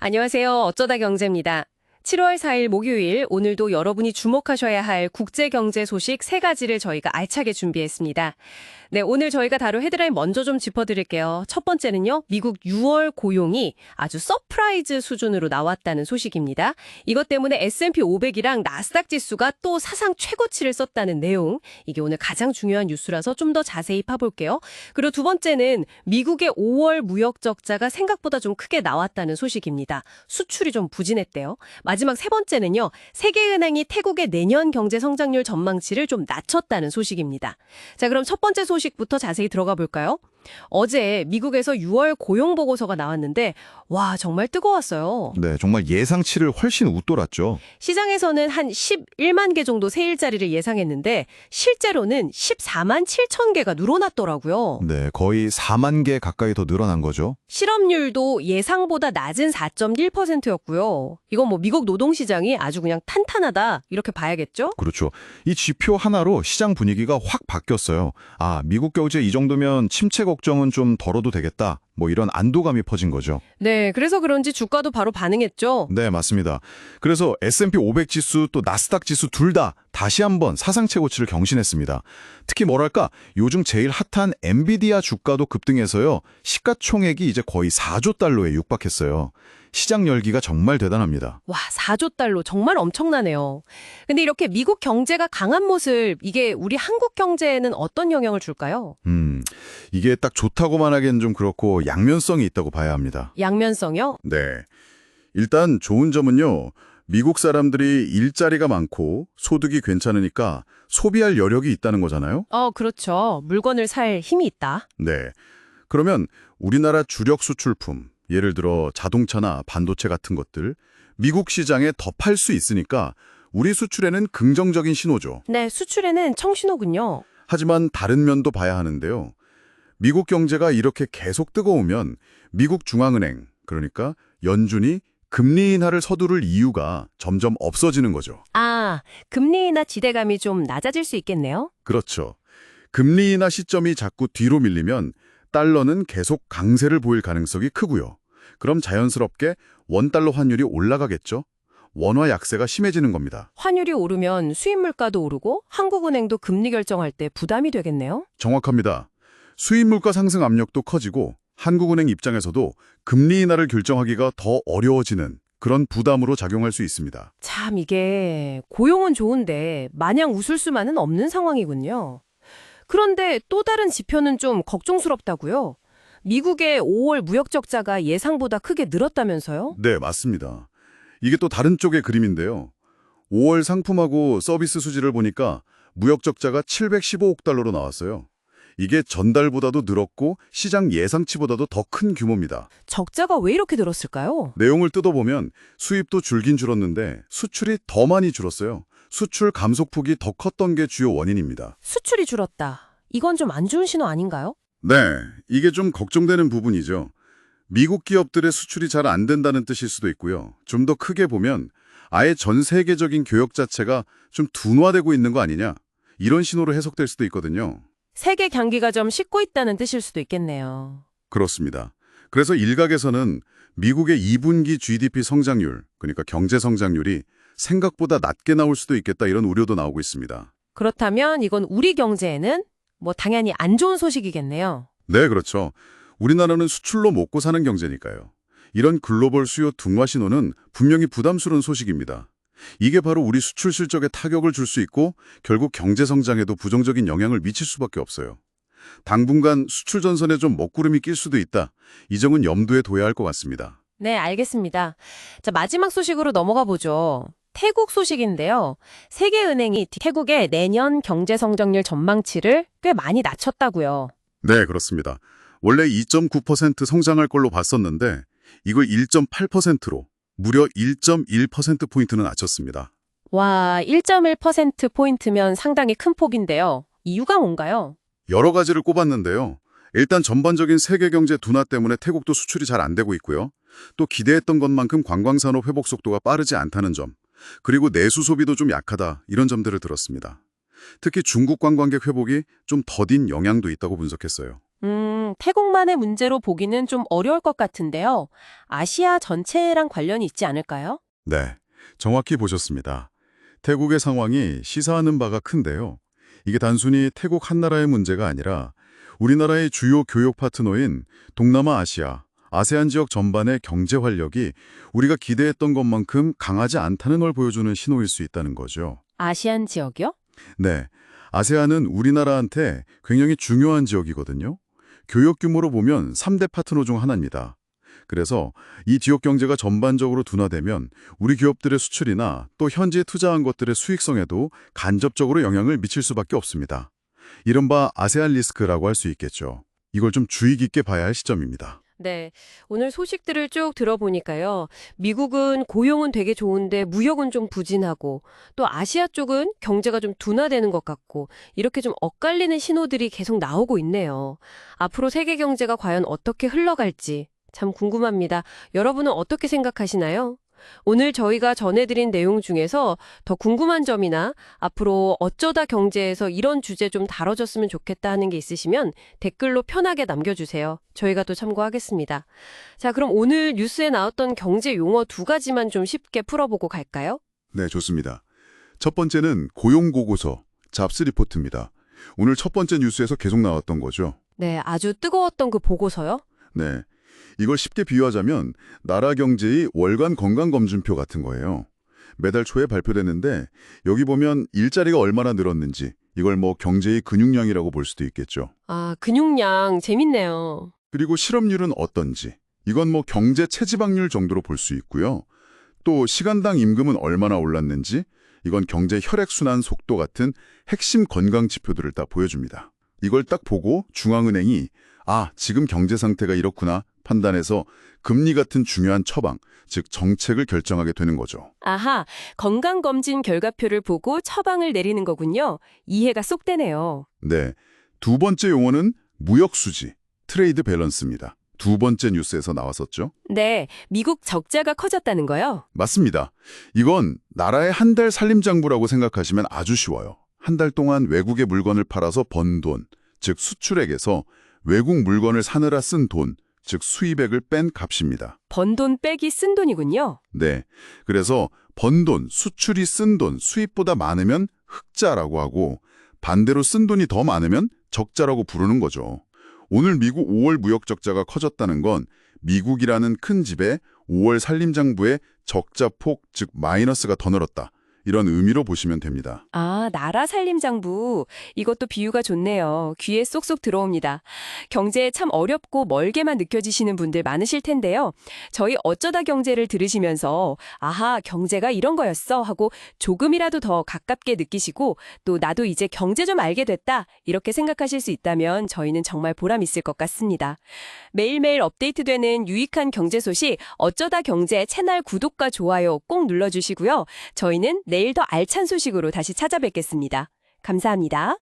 안녕하세요. 어쩌다 경제입니다. 7월 4일 목요일, 오늘도 여러분이 주목하셔야 할 국제경제 소식 3가지를 저희가 알차게 준비했습니다. 네, 오늘 저희가 다룰 헤드라인 먼저 좀 짚어드릴게요. 첫 번째는요, 미국 6월 고용이 아주 서프라이즈 수준으로 나왔다는 소식입니다. 이것 때문에 S&P 500이랑 나스닥 지수가 또 사상 최고치를 썼다는 내용. 이게 오늘 가장 중요한 뉴스라서 좀 더 자세히 파볼게요. 그리고 두 번째는 미국의 5월 무역 적자가 생각보다 좀 크게 나왔다는 소식입니다. 수출이 좀 부진했대요. 마지막 세 번째는요, 세계은행이 태국의 내년 경제 성장률 전망치를 좀 낮췄다는 소식입니다. 자, 그럼 첫 번째 소식부터 자세히 들어가 볼까요? 어제 미국에서 6월 고용 보고서가 나왔는데 와, 정말 뜨거웠어요. 네, 정말 예상치를 훨씬 웃돌았죠. 시장에서는 한 11만 개 정도 새 일자리를 예상했는데 실제로는 14만 7천 개가 늘어났더라고요. 네, 거의 4만 개 가까이 더 늘어난 거죠. 실업률도 예상보다 낮은 4.1%였고요. 이건 뭐 미국 노동시장이 아주 그냥 탄탄하다 이렇게 봐야겠죠? 그렇죠. 이 지표 하나로 시장 분위기가 확 바뀌었어요. 아, 미국 경제 이 정도면 침체 걱정은 좀 덜어도 되겠다. 뭐 이런 안도감이 퍼진 거죠. 네, 그래서 그런지 주가도 바로 반응했죠. 네, 맞습니다. 그래서 S&P 500 지수 또 나스닥 지수 둘 다 다시 한번 사상 최고치를 경신했습니다. 특히 뭐랄까 요즘 제일 핫한 엔비디아 주가도 급등해서요. 시가총액이 이제 거의 4조 달러에 육박했어요. 시장 열기가 정말 대단합니다. 와, 4조 달러 정말 엄청나네요. 근데 이렇게 미국 경제가 강한 모습, 이게 우리 한국 경제에는 어떤 영향을 줄까요? 이게 딱 좋다고만 하기엔 좀 그렇고 양면성이 있다고 봐야 합니다. 양면성이요? 네. 일단 좋은 점은요. 미국 사람들이 일자리가 많고 소득이 괜찮으니까 소비할 여력이 있다는 거잖아요. 그렇죠. 물건을 살 힘이 있다. 네. 그러면 우리나라 주력 수출품, 예를 들어 자동차나 반도체 같은 것들, 미국 시장에 더 팔 수 있으니까 우리 수출에는 긍정적인 신호죠. 네, 수출에는 청신호군요. 하지만 다른 면도 봐야 하는데요. 미국 경제가 이렇게 계속 뜨거우면 미국 중앙은행, 그러니까 연준이 금리 인하를 서두를 이유가 점점 없어지는 거죠. 아, 금리 인하 기대감이 좀 낮아질 수 있겠네요. 그렇죠. 금리 인하 시점이 자꾸 뒤로 밀리면 달러는 계속 강세를 보일 가능성이 크고요. 그럼 자연스럽게 원달러 환율이 올라가겠죠. 원화 약세가 심해지는 겁니다. 환율이 오르면 수입 물가도 오르고 한국은행도 금리 결정할 때 부담이 되겠네요. 정확합니다. 수입 물가 상승 압력도 커지고 한국은행 입장에서도 금리 인하를 결정하기가 더 어려워지는 그런 부담으로 작용할 수 있습니다. 참 이게 고용은 좋은데 마냥 웃을 수만은 없는 상황이군요. 그런데 또 다른 지표는 좀 걱정스럽다고요. 미국의 5월 무역 적자가 예상보다 크게 늘었다면서요? 네, 맞습니다. 이게 또 다른 쪽의 그림인데요. 5월 상품하고 서비스 수지를 보니까 무역 적자가 715억 달러로 나왔어요. 이게 전달보다도 늘었고 시장 예상치보다도 더 큰 규모입니다. 적자가 왜 이렇게 늘었을까요? 내용을 뜯어보면 수입도 줄긴 줄었는데 수출이 더 많이 줄었어요. 수출 감소폭이 더 컸던 게 주요 원인입니다. 수출이 줄었다. 이건 좀 안 좋은 신호 아닌가요? 네, 이게 좀 걱정되는 부분이죠. 미국 기업들의 수출이 잘 안 된다는 뜻일 수도 있고요. 좀 더 크게 보면 아예 전 세계적인 교역 자체가 좀 둔화되고 있는 거 아니냐? 이런 신호로 해석될 수도 있거든요. 세계 경기가 좀 식고 있다는 뜻일 수도 있겠네요. 그렇습니다. 그래서 일각에서는 미국의 2분기 GDP 성장률, 그러니까 경제 성장률이 생각보다 낮게 나올 수도 있겠다 이런 우려도 나오고 있습니다. 그렇다면 이건 우리 경제에는 당연히 안 좋은 소식이겠네요. 네, 그렇죠. 우리나라는 수출로 먹고 사는 경제니까요. 이런 글로벌 수요 둔화 신호는 분명히 부담스러운 소식입니다. 이게 바로 우리 수출 실적에 타격을 줄 수 있고 결국 경제 성장에도 부정적인 영향을 미칠 수밖에 없어요. 당분간 수출 전선에 좀 먹구름이 낄 수도 있다. 이 점은 염두에 둬야 할 것 같습니다. 네, 알겠습니다. 자, 마지막 소식으로 넘어가 보죠. 태국 소식인데요. 세계은행이 태국의 내년 경제 성장률 전망치를 꽤 많이 낮췄다고요. 네, 그렇습니다. 원래 2.9% 성장할 걸로 봤었는데 이걸 1.8%로 무려 1.1%포인트는 낮췄습니다. 와, 1.1%포인트면 상당히 큰 폭인데요. 이유가 뭔가요? 여러 가지를 꼽았는데요. 일단 전반적인 세계 경제 둔화 때문에 태국도 수출이 잘 안 되고 있고요. 또 기대했던 것만큼 관광산업 회복 속도가 빠르지 않다는 점, 그리고 내수 소비도 좀 약하다 이런 점들을 들었습니다. 특히 중국 관광객 회복이 좀 더딘 영향도 있다고 분석했어요. 태국만의 문제로 보기는 좀 어려울 것 같은데요. 아시아 전체랑 관련이 있지 않을까요? 네, 정확히 보셨습니다. 태국의 상황이 시사하는 바가 큰데요. 이게 단순히 태국 한 나라의 문제가 아니라 우리나라의 주요 교역 파트너인 동남아 아시아, 아세안 지역 전반의 경제 활력이 우리가 기대했던 것만큼 강하지 않다는 걸 보여주는 신호일 수 있다는 거죠. 아시안 지역이요? 네, 아세안은 우리나라한테 굉장히 중요한 지역이거든요. 교역 규모로 보면 3대 파트너 중 하나입니다. 그래서 이 지역 경제가 전반적으로 둔화되면 우리 기업들의 수출이나 또 현지에 투자한 것들의 수익성에도 간접적으로 영향을 미칠 수밖에 없습니다. 이른바 아세안 리스크라고 할 수 있겠죠. 이걸 좀 주의 깊게 봐야 할 시점입니다. 네, 오늘 소식들을 쭉 들어보니까요. 미국은 고용은 되게 좋은데 무역은 좀 부진하고 또 아시아 쪽은 경제가 좀 둔화되는 것 같고 이렇게 좀 엇갈리는 신호들이 계속 나오고 있네요. 앞으로 세계 경제가 과연 어떻게 흘러갈지 참 궁금합니다. 여러분은 어떻게 생각하시나요? 오늘 저희가 전해드린 내용 중에서 더 궁금한 점이나 앞으로 어쩌다 경제에서 이런 주제 좀 다뤄졌으면 좋겠다 하는 게 있으시면 댓글로 편하게 남겨주세요. 저희가 또 참고하겠습니다. 자, 그럼 오늘 뉴스에 나왔던 경제 용어 2가지만 좀 쉽게 풀어보고 갈까요? 네, 좋습니다. 첫 번째는 고용고고서, 잡스 리포트입니다. 오늘 첫 번째 뉴스에서 계속 나왔던 거죠. 네, 아주 뜨거웠던 그 보고서요? 네. 이걸 쉽게 비유하자면 나라 경제의 월간 건강검진표 같은 거예요. 매달 초에 발표되는데 여기 보면 일자리가 얼마나 늘었는지 이걸 뭐 경제의 근육량이라고 볼 수도 있겠죠. 아, 근육량 재밌네요. 그리고 실업률은 어떤지 이건 뭐 경제 체지방률 정도로 볼 수 있고요. 또 시간당 임금은 얼마나 올랐는지 이건 경제 혈액순환 속도 같은 핵심 건강 지표들을 다 보여줍니다. 이걸 딱 보고 중앙은행이 지금 경제 상태가 이렇구나 판단해서 금리 같은 중요한 처방, 즉 정책을 결정하게 되는 거죠. 아하, 건강검진 결과표를 보고 처방을 내리는 거군요. 이해가 쏙 되네요. 네, 두 번째 용어는 무역수지, 트레이드 밸런스입니다. 두 번째 뉴스에서 나왔었죠? 네, 미국 적자가 커졌다는 거요? 맞습니다. 이건 나라의 한 달 살림장부라고 생각하시면 아주 쉬워요. 한 달 동안 외국의 물건을 팔아서 번 돈, 즉 수출액에서 외국 물건을 사느라 쓴 돈, 즉 수입액을 뺀 값입니다. 번 돈 빼기 쓴 돈이군요. 네, 그래서 번 돈, 수출이 쓴 돈, 수입보다 많으면 흑자라고 하고 반대로 쓴 돈이 더 많으면 적자라고 부르는 거죠. 오늘 미국 5월 무역 적자가 커졌다는 건 미국이라는 큰 집에 5월 살림장부에 적자폭, 즉 마이너스가 더 늘었다. 이런 의미로 보시면 됩니다. 아, 나라 살림장부. 이것도 비유가 좋네요. 귀에 쏙쏙 들어옵니다. 경제 참 어렵고 멀게만 느껴지시는 분들 많으실 텐데요. 저희 어쩌다 경제를 들으시면서 아하, 경제가 이런 거였어 하고 조금이라도 더 가깝게 느끼시고 또 나도 이제 경제 좀 알게 됐다 이렇게 생각하실 수 있다면 저희는 정말 보람 있을 것 같습니다. 매일매일 업데이트되는 유익한 경제 소식 어쩌다 경제 채널 구독과 좋아요 꼭 눌러주시고요. 저희는 내일 더 알찬 소식으로 다시 찾아뵙겠습니다. 감사합니다.